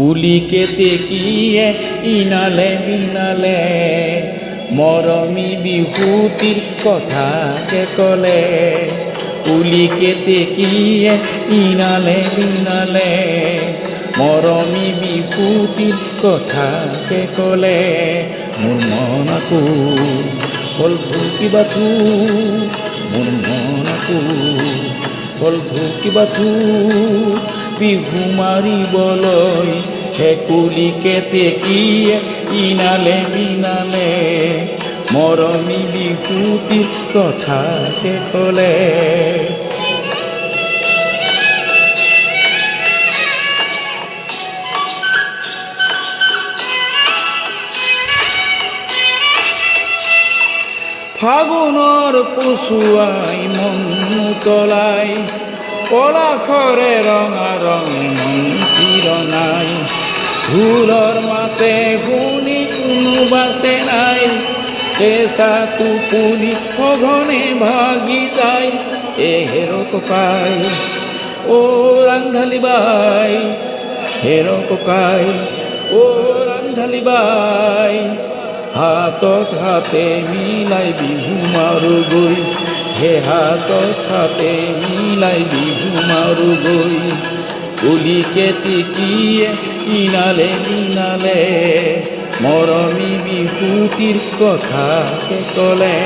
কুলিকেতে কিয়ে ইনালে বিনালে মৰমী বিহুতিৰ কথাকে ক'লে কুলিকেতে কিয়ে ইনালে বিনালে মৰমী বিহুতিৰ কথাকে ক'লে মোৰ মন আকুল হ'ল ধুকি বাথু মোৰ মন আকুল হ'ল ধুকি বাথু বিহু মাৰিবলৈ হে কুলিকেতে কিয়ে ইনালে বিনালে মৰমী বিহুতিৰ কথাকে ক'লে ফাগুনৰ পছুৱাই মন উতলাই পলাশৰে ৰঙা ৰঙে মন তিৰণাই ঢোলৰ মাতে শুনি কোনো বাছে নাই কেঁচা টোপনি সঘনে ভাগি যায় হেৰ ককাই অ ৰান্ধালি বাই হেৰ ককাই অ ৰান্ধালি বাই হাতত হাতে মিলাই বিহু মাৰোগৈ হে হাতত হাতে মিলাই বিহু মাৰোগৈ কুলিকেতে কিয়ে ইনালে বিনালে মৰমী বিহুতিৰ কথাকে ক'লে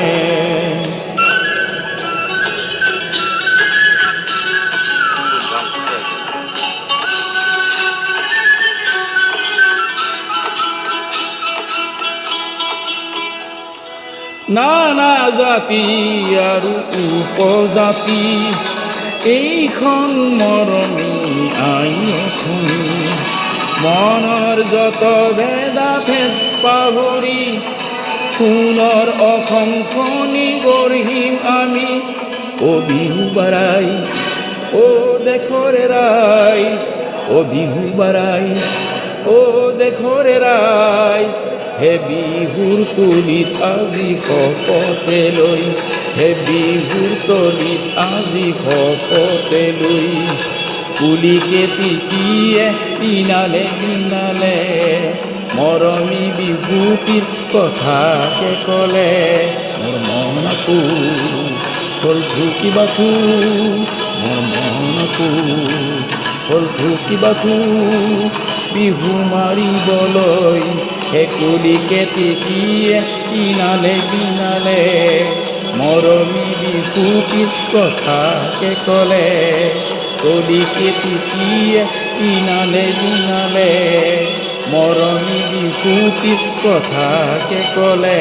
নানা জাতি আৰু উপজাতি এইখন মৰমী আইখনি মনৰ যত ভেদা ভেদ পাহৰি সোণৰ অসংখনি গঢ়িম আমি অ বিহু বাৰাইছ অ দেশৰে ৰাইজ অ বিহু বাৰাইছ অ দেশৰে ৰাইজ হে বিহুৰ তলিত আজি শপতে লৈ হে বিহুৰ তলিত আজি শপতে লৈ কুলিকেতে কিয়ে ইনালে বিনালে মৰমী বিহুতিৰ কথাকে ক'লে মোৰ মন আকুল হ'ল ধুকি বাথু মোৰ মন আকুল হ'ল ধুকি বাথু বিহু মাৰিবলৈ হে কুলিকেতে কিয়ে ইনালে বিনালে মৰমী বিহুতিৰ কথাকে ক'লে কুলিকেতে কিয়ে ইনালে বিনালে মৰমী বিহুতিৰ কথাকে ক'লে